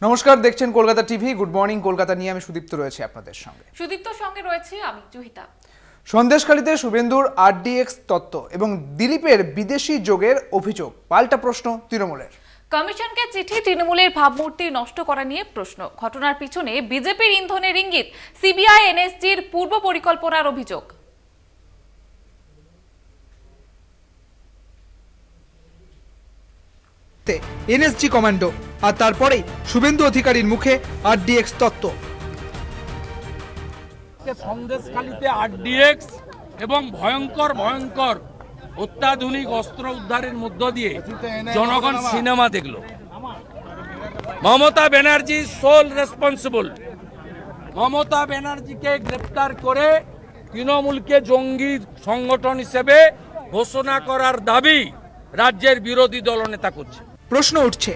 নমস্কার, দেখছেন Kolkata TV. Good morning Kolkata নিয়ে আমি সুদীপ্ত রয়েছে আপনাদের সঙ্গে। সুদীপ্তর সঙ্গে রয়েছে আমি জহিতা। সন্দেশখালীতে শুভেন্দুর আরডিএক্স তত্ত্ব এবং দিলীপের বিদেশি যোগের অভিযোগ, পাল্টা প্রশ্ন তৃণমূলের। কমিশনকে চিঠি, তৃণমূলের ভাবমূর্তি নষ্ট করা নিয়ে প্রশ্ন। ঘটনার পিছনে বিজেপির ইন্ধনের ইঙ্গিত, সিবিআই এনএসজির পূর্ব পরিকল্পনার অভিযোগ। এনএসজি কমান্ডো আর তারপরেই শুভেন্দু অধিকারীর মুখে আরডিএক্স তত্ত্ব। সন্দেশখালীতে আরডিএক্স এবং ভয়ঙ্কর অত্যাধুনিক অস্ত্র উদ্ধারের মধ্য দিয়ে জনগণ সিনেমা দেখল। Mamata Banerjee sole responsible. মমতা ব্যানার্জিকে গ্রেপ্তার করে তৃণমূলকে জঙ্গি সংগঠন হিসেবে ঘোষণা করার দাবি রাজ্যের বিরোধী দলনেতা করছে। প্রশ্ন উঠছে,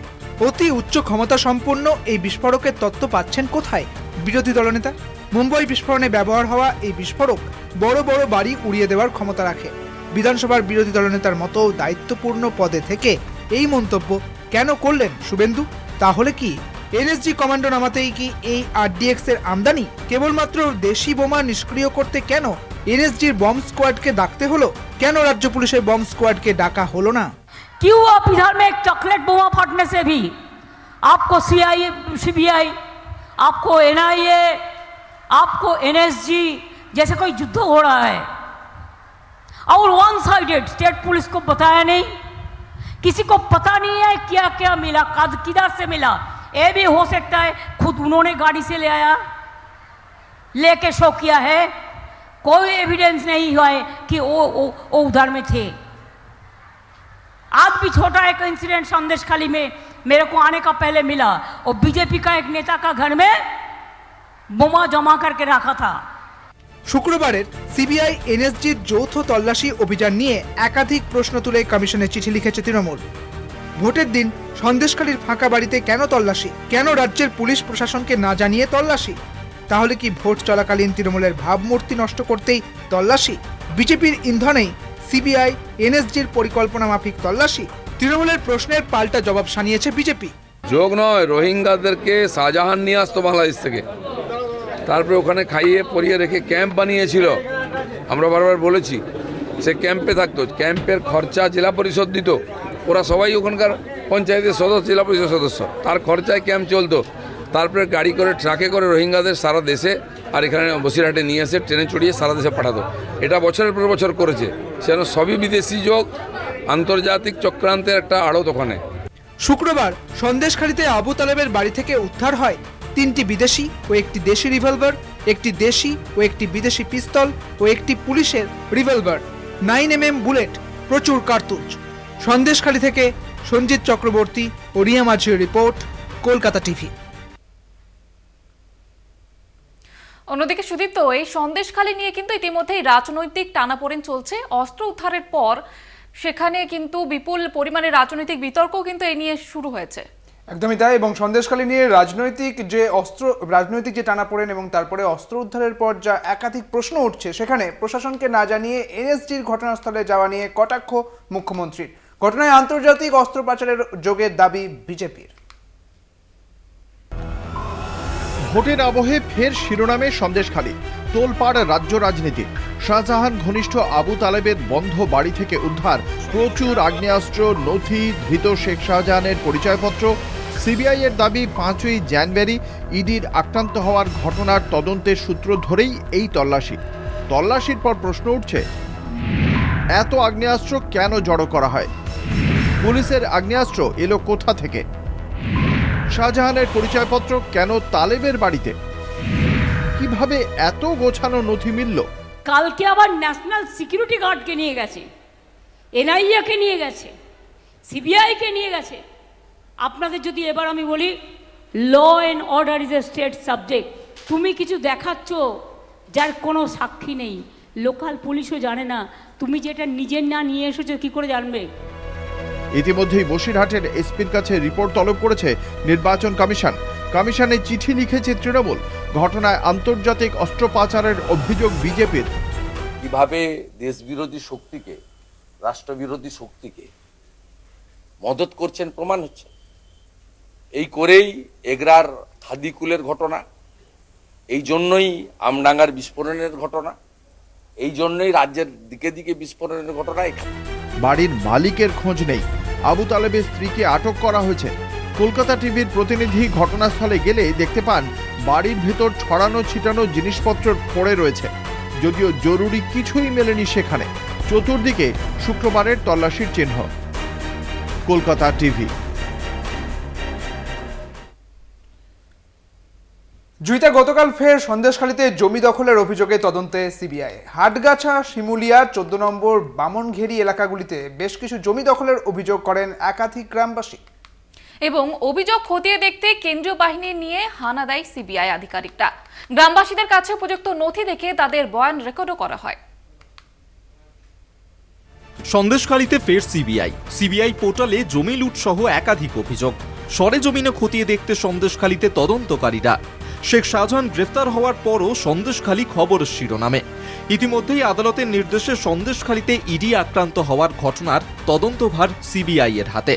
অতি উচ্চ ক্ষমতা সম্পন্ন এই বিস্ফোরকের তত্ত্ব পাচ্ছেন কোথায় বিরোধী দলনেতা? মুম্বাই বিস্ফোরণে ব্যবহার হওয়া এই বিস্ফোরক বড় বড় বাড়ি উড়িয়ে দেওয়ার ক্ষমতা রাখে। বিধানসভার বিরোধী দলনেতার মতো দায়িত্বপূর্ণ পদে থেকে এই মন্তব্য কেন করলেন শুভেন্দু? তাহলে কি এনএসজি কমান্ডো নামাতেই কি এই আরডিএক্স এর আমদানি? কেবলমাত্র দেশি বোমা নিষ্ক্রিয় করতে কেন এনএসজির बम স্কোয়াডকে ডাকতে হলো? কেন রাজ্য পুলিশের बम স্কোয়াডকে ডাকা হলো না? क्यों आप इधर में एक चॉकलेट बोमा फटने से भी आपको सीबीआई, आपको एनआईए, आपको एनएसजी जैसे कोई युद्ध हो रहा है और वन साइडेड स्टेट पुलिस को बताया नहीं, किसी को पता नहीं है क्या क्या मिला, किधर से मिला। ये भी हो सकता है खुद उन्होंने गाड़ी से ले आया, लेके शो किया है, कोई एविडेंस नहीं हुआ है कि वो उधर में थे। आज भी छोटा एक इंसिडेंट संदेशखाली में मेरे को आने का पहले मिला, और बीजेपी का एक नेता का घर में बोमा जमा करके रखा था। শুক্রবারের সিবিআই এনএসজির যৌথ তল্লাশি অভিযান নিয়ে একাধিক প্রশ্ন তুলে কমিশনে চিঠি লিখেছে তৃণমূল। ভোটের দিন সন্দেশখালীর ফাঁকা বাড়িতে কেন তল্লাশি? কেন রাজ্যের পুলিশ প্রশাসনকে না জানিয়ে তল্লাশি? তাহলে কি ভোট চলাকালীন তৃণমূলের ভাবমূর্তি নষ্ট করতেই তল্লাশি? বিজেপির ইন্ধনেই সিবিআই এনএসজির পরিকল্পনা মাফিক তল্লাশি? তৃণমূলের প্রশ্নের পাল্টা জবাব শানিয়েছে বিজেপি। যোগ নয়, রোহিঙ্গাদেরকে শাহজাহান নিয়ে আসতো বাংলাদেশ থেকে, তারপরে ওখানে খাইয়ে পরিয়ে রেখে ক্যাম্প বানিয়েছিল। আমরা বারবার বলেছি সে ক্যাম্পে থাকতো, ক্যাম্পের খরচা জেলা পরিষদ দিত, ওরা সবাই ওখানকার পঞ্চায়েতের সদস্য, জেলা পরিষদ সদস্য, তার খরচায় ক্যাম্প চলতো। তারপরে গাড়ি করে ট্রাকে করে রোহিঙ্গাদের সারা দেশে আর এখানে বসিরহাটে নিয়ে এসে ট্রেনে চড়িয়ে সারা দেশে পাঠাতো। এটা বছরের পর বছর করেছে, সেন সবই বিদেশি যোগ, আন্তর্জাতিক চক্রান্তের একটা আড়ত ওখানে। শুক্রবার সন্দেশখালীতে আবু তালেবের বাড়ি থেকে উদ্ধার হয় 3টি বিদেশি ও একটি দেশি রিভলভার, একটি দেশি ও একটি বিদেশি পিস্তল ও একটি পুলিশের রিভলভার, 9mm বুলেট, প্রচুর কার্তুজ। সন্দেশখালী থেকে সঞ্জিত চক্রবর্তী ও রিয়া মাঝির রিপোর্ট, কলকাতা টিভি। অন্যদিকে সুদীপ্ত, এই সন্দেশখালী নিয়ে কিন্তু ইতিমধ্যেই রাজনৈতিক টানাপোড়েন চলছে। অস্ত্র উদ্ধারের পর সেখানে কিন্তু বিপুল পরিমাণে রাজনৈতিক বিতর্ক কিন্তু এই নিয়ে শুরু হয়েছে। একদমই তাই। এবং সন্দেশখালী নিয়ে রাজনৈতিক যে টানাপোড়েন এবং তারপরে অস্ত্র উদ্ধারের পর যা একাধিক প্রশ্ন উঠছে, সেখানে প্রশাসনকে না জানিয়ে এনএসজির ঘটনাস্থলে যাওয়া নিয়ে কটাক্ষ মুখ্যমন্ত্রীর। ঘটনায় আন্তর্জাতিক অস্ত্র পাচারের যোগের দাবি বিজেপির। ভোটের আবহে ফের শিরোনামে সন্দেশখালী, তোলপাড় রাজ্য রাজনীতি। শাহজাহান ঘনিষ্ঠ আবু তালেবের বন্ধ বাড়ি থেকে উদ্ধার প্রচুর আগ্নেয়াস্ত্র, নথি, ধৃত শেখ শাহজাহানের পরিচয়পত্র। সিবিআই এর দাবি 5ই জানুয়ারি ইডির আক্রান্ত হওয়ার ঘটনার তদন্তের সূত্র ধরেই এই তল্লাশির পর প্রশ্ন উঠছে, এত আগ্নেয়াস্ত্র কেন জড়ো করা হয়? পুলিশের আগ্নেয়াস্ত্র এলো কোথা থেকে? শাহজাহানের পরিচয়পত্র কেন তালেবের বাড়িতে? কিভাবে এত গোছানো নথি মিলল? কালকে আবার ন্যাশনাল সিকিউরিটি গার্ডকে নিয়ে গেছে, এনআইএ কে নিয়ে গেছে, সিবিআই কে নিয়ে গেছে। আপনাদের যদি এবার আমি বলি, law and order is a state subject, তুমি কিছু দেখাচ্ছ যার কোনো সাক্ষী নেই, লোকাল পুলিশও জানে না, তুমি যেটা নিজের না নিয়ে এসেছো কি করে জানবে? ইতিমধ্যেই বসিরহাটের এসপির কাছে রিপোর্ট তলব করেছে নির্বাচন কমিশন। কমিশনে চিঠি লিখেছে তৃণমূল। ঘটনায় আন্তর্জাতিক অস্ত্র পাচারের অভিযোগ বিজেপির। কিভাবে দেশবিরোধী শক্তিকে, রাষ্ট্রবিরোধী শক্তিকে মদত করছেন প্রমাণ হচ্ছে। এই করেই এগরার হাদিকুলের ঘটনা, এই জন্যই আমডাঙ্গার বিস্ফোরণের ঘটনা, এই জন্যই রাজ্যের দিকে দিকে বিস্ফোরণের ঘটনা এখানে। বাড়ির মালিকের খোঁজ নেই, আবু তালেবের স্ত্রীকে আটক করা হয়েছে। কলকাতা টিভির প্রতিনিধি ঘটনাস্থলে গেলে দেখতে পান বাড়ির ভেতর ছড়ানো ছিটানো জিনিসপত্র পড়ে রয়েছে, যদিও জরুরি কিছুই মেলেনি সেখানে। চতুর্দিকে শুক্রবারের তল্লাশির চিহ্ন। কলকাতা টিভি। জুইতে গতকাল ফের সন্দেশখালীতে জমি দখলের অভিযোগে তদন্তে সিবিআই। হাটগাছা, শিমুলিয়া, 14 নম্বর বামনঘেরি এলাকাগুলিতে বেশ কিছু জমি দখলের অভিযোগ করেন একাধিক গ্রামবাসী এবং অভিযোগ খতিয়ে দেখতে কেন্দ্রীয় বাহিনী নিয়ে হানা দেয় সিবিআই আধিকারিকরা। গ্রামবাসীদের কাছে উপযুক্ত নথি দেখে তাদের বয়ান রেকর্ডও করা হয়। সন্দেশখালীতে ফের সিবিআই পোর্টালে জমি লুট সহ একাধিক অভিযোগ। সরেজমিনে খতিয়ে দেখতে সন্দেশখালীতে তদন্তকারীরা। শেখ শাহজাহান গ্রেফতার হওয়ার পরও সন্দেশখালী খবরের শিরোনামে। ইতিমধ্যেই আদালতের নির্দেশে সন্দেশখালীতে ইডি আক্রান্ত হওয়ার ঘটনার তদন্তভার সিবিআই এর হাতে।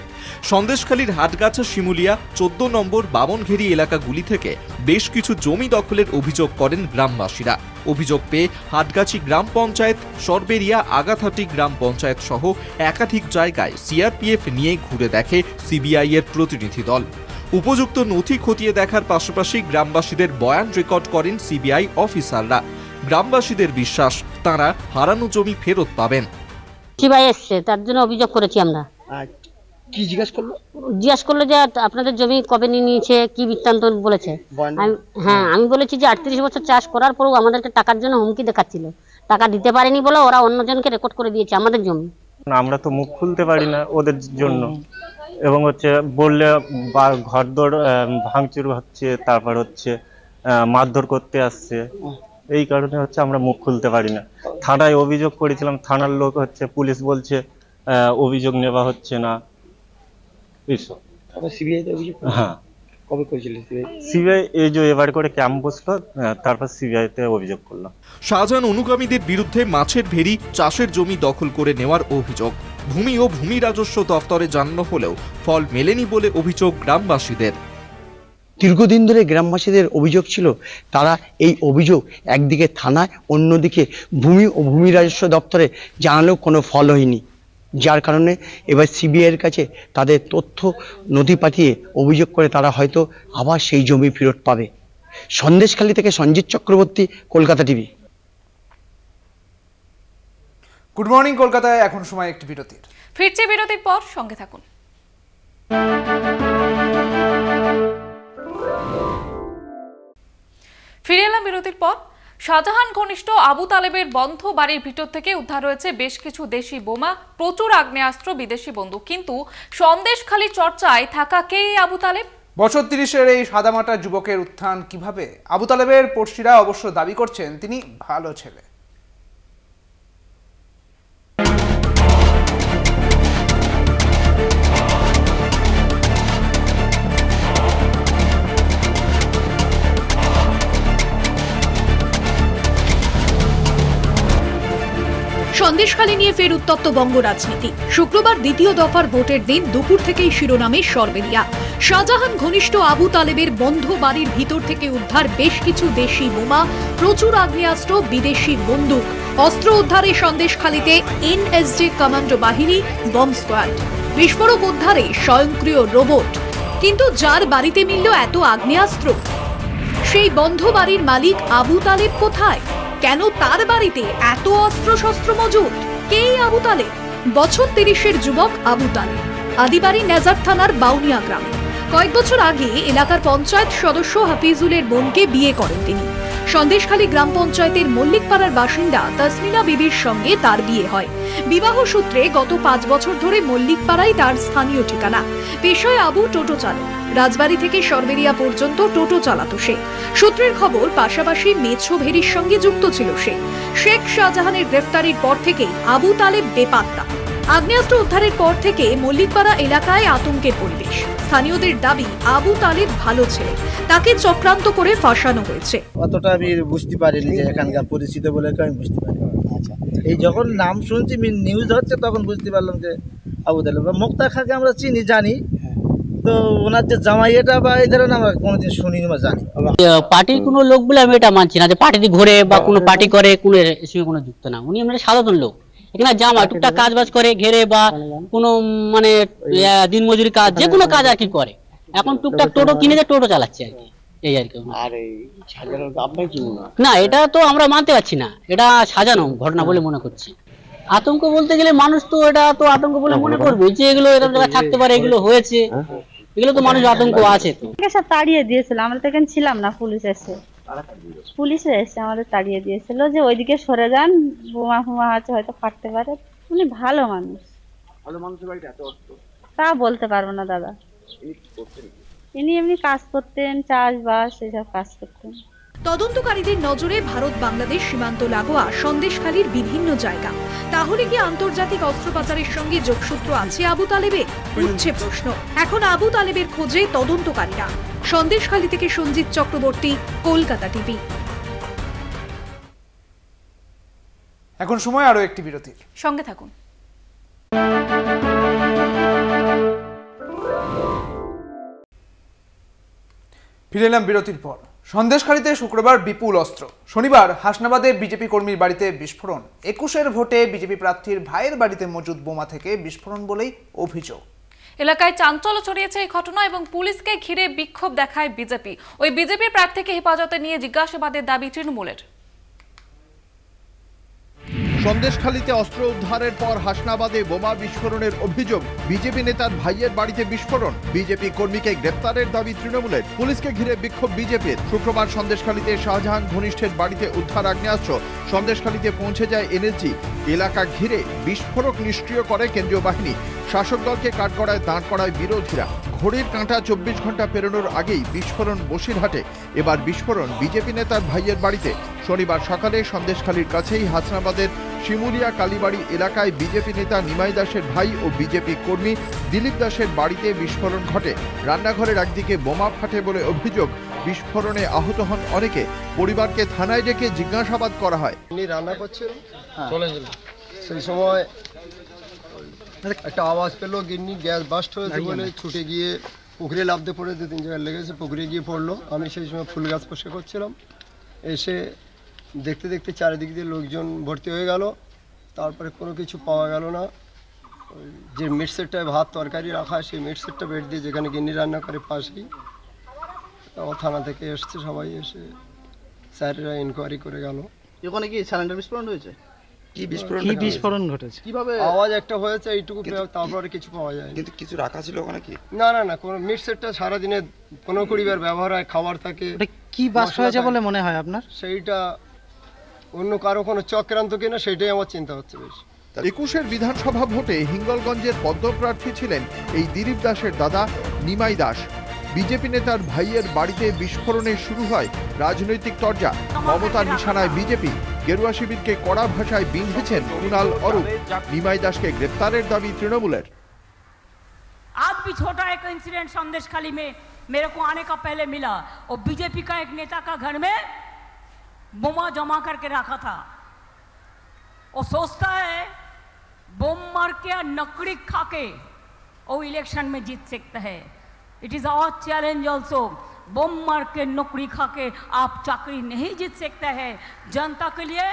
সন্দেশখালীর হাটগাছা, শিমুলিয়া, 14 নম্বর বামনঘেরি এলাকাগুলি থেকে বেশ কিছু জমি দখলের অভিযোগ করেন গ্রামবাসীরা। অভিযোগ পেয়ে হাটগাছি গ্রাম পঞ্চায়েত, সরবেরিয়া, আগাথাটি গ্রাম পঞ্চায়েত সহ একাধিক জায়গায় সিআরপিএফ নিয়ে ঘুরে দেখে সিবিআই এর প্রতিনিধি দল। উপযুক্ত নথি খতিয়ে দেখার পাশাপাশি গ্রামবাসীদের বয়ান রেকর্ড করেন সিবিআই অফিসাররা। গ্রামবাসীদের বিশ্বাস, তারা হারানো জমি ফেরত পাবেন। সিবিআই এসছে, তার জন্য অভিযোগ করেছি আমরা। কি জিজ্ঞাসা করলো যে আপনাদের জমি কবে নিয়েছে, কি বৃত্তান্ত বলেছে। আমি বলেছি যে 38 বছর চাষ করার পরেও আমাদেরকে টাকার জন্য হুমকি দেখাচ্ছিল, টাকা দিতে পারেনি বলে ওরা অন্যজনকে রেকর্ড করে দিয়েছে আমাদের জমি। আমরা তো মুখ খুলতে পারি না ওদের জন্য, এবং বললে ঘরদোর ভাঙচুর হচ্ছে, তারপর মারধর করতে আসছে। এই কারণে আমরা মুখ খুলতে পারি না। থানায় অভিযোগ করেছিলাম, থানার লোক পুলিশ বলছে অভিযোগ নেওয়া হচ্ছে না। হ্যাঁ, কবে করেছিল সিবিআই? এই যে এবার করে ক্যাম্প বসলো, তারপর সিবিআই তে অভিযোগ করলাম। শাহজাহান অনুগামীদের বিরুদ্ধে মাছের ভেড়ি, চাষের জমি দখল করে নেওয়ার অভিযোগ ভূমি ও ভূমি রাজস্ব দপ্তরে জানানো হলেও ফল মেলেনি বলে অভিযোগ গ্রামবাসীদের। দীর্ঘদিন ধরে গ্রামবাসীদের অভিযোগ ছিল, তারা এই অভিযোগ একদিকে থানায়, অন্যদিকে ভূমি ও ভূমি রাজস্ব দপ্তরে জানালেও কোনো ফল হয়নি। যার কারণে এবার সিবিআই এর কাছে তাদের তথ্য নথি পাঠিয়ে অভিযোগ করে তারা হয়তো আবার সেই জমি ফেরত পাবে। সন্দেশখালী থেকে Sanjit Chakraborty, Kolkata TV. Good morning কলকাতায় এখন সময় একটি বিরতির। ফিরছে বিরতির পর, সঙ্গে থাকুন। ফিরে এলাম বিরতির পর। শাহজাহান ঘনিষ্ঠ আবু তালেবের বন্ধ বাড়ির ভিতর থেকে উদ্ধার হয়েছে বেশ কিছু দেশি বোমা, প্রচুর আগ্নেয়াস্ত্র, বিদেশি বন্দুক। কিন্তু সন্দেশখালী চর্চায় থাকা কে আবু তালেব? বছর 30-এর এই সাদামাটা যুবকের উত্থান কিভাবে? আবু তালেবের পড়শিরা অবশ্য দাবি করছেন তিনি ভালো ছেলে। সন্দেশখালী নিয়ে ফের উত্তপ্ত বঙ্গ রাজনীতি। শুক্রবার দ্বিতীয় দফার ভোটের দিন দুপুর থেকেই শিরোনামে সরবেরিয়া। শাহজাহান ঘনিষ্ঠ আবু তালেবের বন্ধ বাড়ির ভিতর থেকে উদ্ধার বেশ কিছু দেশি বোমা, প্রচুর আগ্নেয়াস্ত্র, বিদেশি বন্দুক। অস্ত্র উদ্ধারে সন্দেশখালীতে এনএসজি কমান্ডো বাহিনী, বম্ব স্কোয়াড। বিস্ফোরক উদ্ধারে স্বয়ংক্রিয় রোবট। কিন্তু যার বাড়িতে মিলল এত আগ্নেয়াস্ত্র, সেই বন্ধ বাড়ির মালিক আবু তালেব কোথায়? কেন তার বাড়িতে এত অস্ত্র শস্ত্র মজুদ? কে আবু তালেব? বছর 30-এর যুবক আবু তালেব আদিবাড়ি নেজার থানার বাউনিয়া গ্রামে। কয়েক বছর আগে এলাকার পঞ্চায়েত সদস্য হাফিজুলের বোনকে বিয়ে করেন তিনি। সন্দেশখালী গ্রাম পঞ্চায়েতের মল্লিকপাড়ার বাসিন্দা তাসমিনা বিবির সঙ্গে তার বিয়ে হয়। বিবাহ সূত্রে গত 5 বছর ধরে মল্লিকপাড়াই তার স্থানীয় ঠিকানা। পেশায় আবু টোটো চালক। রাজবাড়ী থেকে সরবেরিয়া পর্যন্ত টোটো চালাতো সে। সূত্রের খবর, পাশাপাশি মেছো ভেরির সঙ্গে যুক্ত ছিল সে। শেখ শাহজাহানের গ্রেফতারির পর থেকেই আবু তালেব বেপাত্তা। আগ্নেয়াস্ত্র উদ্ধারের পর থেকে মল্লিকপাড়া এলাকায় আতঙ্কের পরিবেশ। স্থানীয়দের দাবি, আবু তালেব ভালো ছেলে, তাকে চক্রান্ত করে ফাঁসানো হয়েছে। অতটা আমি বুঝতে পারিনি যে এখানকার পরিচিত বলে আমি বুঝতে পারি। এই যখন নাম শুনছি, নিউজ হচ্ছে, তখন বুঝতে পারলাম যে আবু তালেব। মুক্তা খাকে আমরা চিনি, জানি, কিন্তু ওনার যে জামাইটা বা এই ধরনের আমরা কোনোদিন শুনিনি বা জানি। পার্টির কোনো লোক বলে আমি এটা মানছি না যে পার্টিতে ঘোরে বা কোনো পার্টি করে কোনো এর সঙ্গে কোনো যুক্ত না। উনি এমনি সাধারণ লোক, এখানে জামা টুকটাক কাজ বাজ করে ঘেরে বা কোনো মানে দিনমজুরি কাজ যে কোনো কাজ আর কি করে। এখন টুকটাক টোটো কিনে যে টোটো চালাচ্ছে আর কি, এই আর কি। না এটা তো আমরা মানতে পারছি না, এটা সাজানো ঘটনা বলে মনে করছি। আতঙ্ক বলতে গেলে মানুষ তো এটা তো আতঙ্ক বলে মনে করবে যে এগুলো এরকম জায়গায় থাকতে পারে, এগুলো হয়েছে, এগুলো তো মানুষ আতঙ্ক আছে। তো সব তাড়িয়ে দিয়েছিল, আমরা তো এখানে ছিলাম না, পুলিশ এসে আমাদের তাড়িয়ে দিয়েছিল যে ওইদিকে সরে যান, বোমা ফোমা আছে হয়তো ফাটতে পারে। উনি ভালো মানুষ, তা বলতে পারবো না দাদা। ইনি এমনি কাজ করতেন, চাষবাস এইসব কাজ করতেন। তদন্তকারীদের নজরে ভারত বাংলাদেশ সীমান্ত লাগোয়া সন্দেশখালীর বিভিন্ন জায়গা। তাহলে কি আন্তর্জাতিক অস্ত্র পাচারের সঙ্গে যোগসূত্র আছে আবু তালেবের? উঠছে প্রশ্ন। এখন আবু তালেবের খোঁজে তদন্তকারীরা। সন্দেশখালী থেকে সঞ্জিত চক্রবর্তী, কলকাতা টিভি। এখন সময় আরো একটি বিরতির, সঙ্গে থাকুন। ফিরে এলাম বিরতির পর। সন্দেশখালীতে শুক্রবার বিপুল অস্ত্র। শনিবার হাসনাবাদে বিজেপি কর্মীর বাড়িতে বিস্ফোরণ। 21-এর ভোটে বিজেপি প্রার্থীর ভাইয়ের বাড়িতে মজুদ বোমা থেকে বিস্ফোরণ বলেই অভিযোগ। এলাকায় চাঞ্চল্য ছড়িয়েছে এই ঘটনা এবং পুলিশকে ঘিরে বিক্ষোভ দেখায় বিজেপি। ওই বিজেপি প্রার্থীকে হেফাজতে নিয়ে জিজ্ঞাসাবাদের দাবি তৃণমূলের। সন্দেশখালীতে অস্ত্র উদ্ধারের পর হাসনাবাদে বোমা বিস্ফোরণের অভিযোগ। বিজেপি নেতার ভাইয়ের বাড়িতে বিস্ফোরণ। বিজেপি কর্মীকে গ্রেপ্তারের দাবি তৃণমূলের। পুলিশকে ঘিরে বিক্ষোভ বিজেপির। শুক্রবার সন্দেশখালীতে শাহজাহান ঘনিষ্ঠের বাড়িতে উদ্ধার আগ্নেয়াস্ত্র। সন্দেশখালীতে পৌঁছে যায় এনএসজি। এলাকা ঘিরে বিস্ফোরক নিষ্ক্রিয় করে কেন্দ্রীয় বাহিনী। শাসক দলকে কাঠগড়ায় দাঁড় করায় বিরোধীরা। ঘড়ির কাঁটা 24 ঘন্টা পেরোনোর আগেই বিস্ফোরণ বসিরহাটে। এবার বিস্ফোরণ বিজেপি নেতার ভাইয়ের বাড়িতে। শনিবার সকালে সন্দেশখালীর কাছেই হাসনাবাদের শিমুলিয়া কালীবাড়ি এলাকায় বিজেপি নেতা নিমাই দাসের ভাই ও বিজেপি কর্মী দিলীপ দাসের বাড়িতে বিস্ফোরণ ঘটে। রান্নাঘরের একদিকে বোমা ফাটে বলে অভিযোগ। বিস্ফোরণে আহত হন অনেকে। পরিবারকে থানায় ডেকে জিজ্ঞাসাবাদ করা হয়। উনি রান্না করছেন, সেই সময় একটা আওয়াজ পেলো, গিন্নি গ্যাস বাস্ট হয়েছে বলে ছুটে গিয়ে পুকুরে লাফতে পড়ে 2-3 জায়গায় লেগেছে, পুকুরে গিয়ে পড়লো। আমি সেই সময় ফুল গাছ পোষে করছিলাম। এসে দেখতে দেখতে চারিদিক দিয়ে লোকজন ভর্তি হয়ে গেল। তারপরে কোনো কিছু পাওয়া গেল না। যে মিট সেটটায় ভাত তরকারি রাখা, সেই মিট সেটটা বেড দিয়ে যেখানে গিন্নি রান্না করে পাশেই, আমার থানা থেকে এসছে সবাই, এসে স্যারেরা ইনকোয়ারি করে গেল। ওখানে কি সিলিন্ডার বিস্ফোরণ হয়েছে? কি বিস্ফোরণ ঘটেছে? কিভাবে আওয়াজ একটা হয়েছে এইটুকু, তারপরে কিছু পাওয়া যায়। কিন্তু কিছু রাখা ছিল ওখানে কি? না না না, কোনো মিট সেটটা সারাদিনে 15-20 বার ব্যবহার হয়, খাবার থাকে। কি বাস হয়েছে বলে মনে হয় আপনার? সেইটা অন্য কারো কোনো চক্রান্ত কিনা সেটাই আমার চিন্তা হচ্ছে বেশি। 21-এর বিধানসভা ভোটে হিঙ্গলগঞ্জের পদ্মপ্রার্থী ছিলেন এই দিলীপ দাসের দাদা নিমাই দাস। বিজেপি নেতার ভাইয়ের বাড়িতে বিস্ফোরণে শুরু হয় রাজনৈতিক তরজা। মমতার নিশানায় বিজেপি। গেরুয়া শিবিরকে কড়া ভাষায় বিঁধেছেন কুণাল অরূপ। নিমাই দাসকে গ্রেপ্তারের দাবি তৃণমূলের। आज भी छोटा एक इंसिडेंट संदेशखाली में मेरे को आने का पहले मिला, और बीजेपी का एक नेता का घर में बोमा जमा करके रखा था। वो सोचता है बोम मार के और नकड़ी खा के वो इलेक्शन में जीत सकता है। It is our challenge also. बोम मार के नौकरी खा के आप चाकरी नहीं जीत सकते हैं। जनता के लिए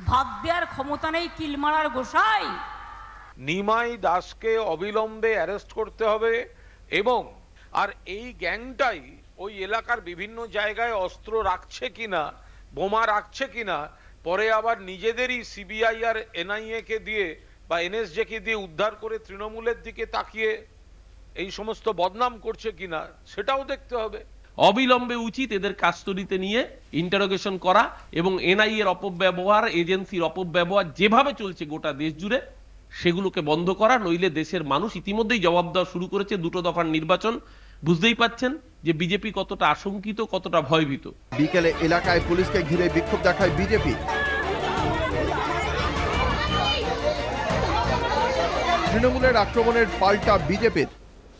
भाग्यार क्षमता नहीं, किल मारार गोसाई। নিমাই দাসকে অবিলম্বে অ্যারেস্ট করতে হবে, এবং আর এই গ্যাংটাই ওই এলাকার বিভিন্ন জায়গায় অস্ত্র রাখছে কিনা, বোমা রাখছে কিনা, পরে আবার নিজেদেরই সিবিআই আর এনআইএ কে দিয়ে বা এনএসজে কে দিয়ে উদ্ধার করে তৃণমূলের দিকে তাকিয়ে এই সমস্ত বদনাম করছে কিনা সেটাও দেখতে হবে। অবিলম্বে উচিত এদের কাস্টডিতে নিয়ে ইন্টারোগেশন করা, এবং এনআইএ এর অপব্যবহার, এজেন্সির অপব্যবহার যেভাবে চলছে গোটা দেশ জুড়ে সেগুলোকে বন্ধ করা, নইলে দেশের মানুষ ইতিমধ্যেই জবাব দেওয়া শুরু করেছে। 2টো দফার নির্বাচন, বুঝতেই পাচ্ছেন যে বিজেপি কতটা আশঙ্কিত, কতটা ভয়ভীত। বিকেলে এলাকায় পুলিশকে ঘিরে বিক্ষোভ দেখায় বিজেপি। তৃণমূলের আক্রমণের পাল্টা বিজেপির।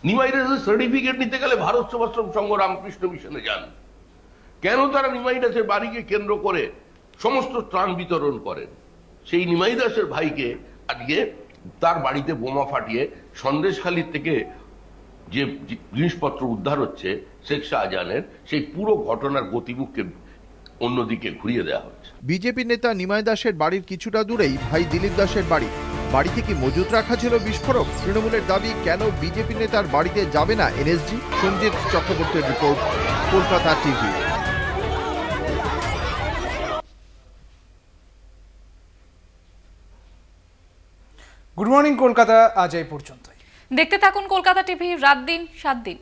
নিমাই দাসের সার্টিফিকেট নিতে গেলে ভারত সেবাশ্রম সংঘ রামকৃষ্ণ মিশনে যান। কেন তারা নিমাই দাসের বাড়িকে কেন্দ্র করে সমস্ত ত্রাণ বিতরণ করেন? সেই নিমাই দাসের ভাইকে আজকে তার বাড়িতে বোমা ফাটিয়ে সন্দেশখালী থেকে যে জিনিসপত্র উদ্ধার হচ্ছে শেখ শাহজাহানের, সেই পুরো ঘটনার গতিমুখকে অন্যদিকে ঘুরিয়ে দেওয়া হচ্ছে। বিজেপি নেতা নিমাই দাসের বাড়ির কিছুটা দূরেই ভাই দিলীপ দাসের বাড়ি। বাড়িতে কি মজুত রাখা ছিল বিস্ফোরক? তৃণমূলের দাবি, কেন বিজেপি নেতার বাড়িতে যাবে না এনএসজি? সঞ্জিত চক্রবর্তীর report, Kolkata TV. Good morning Kolkata, আজ এই পর্যন্তই। দেখতে থাকুন কলকাতা টিভি, রাত দিন 7 দিন।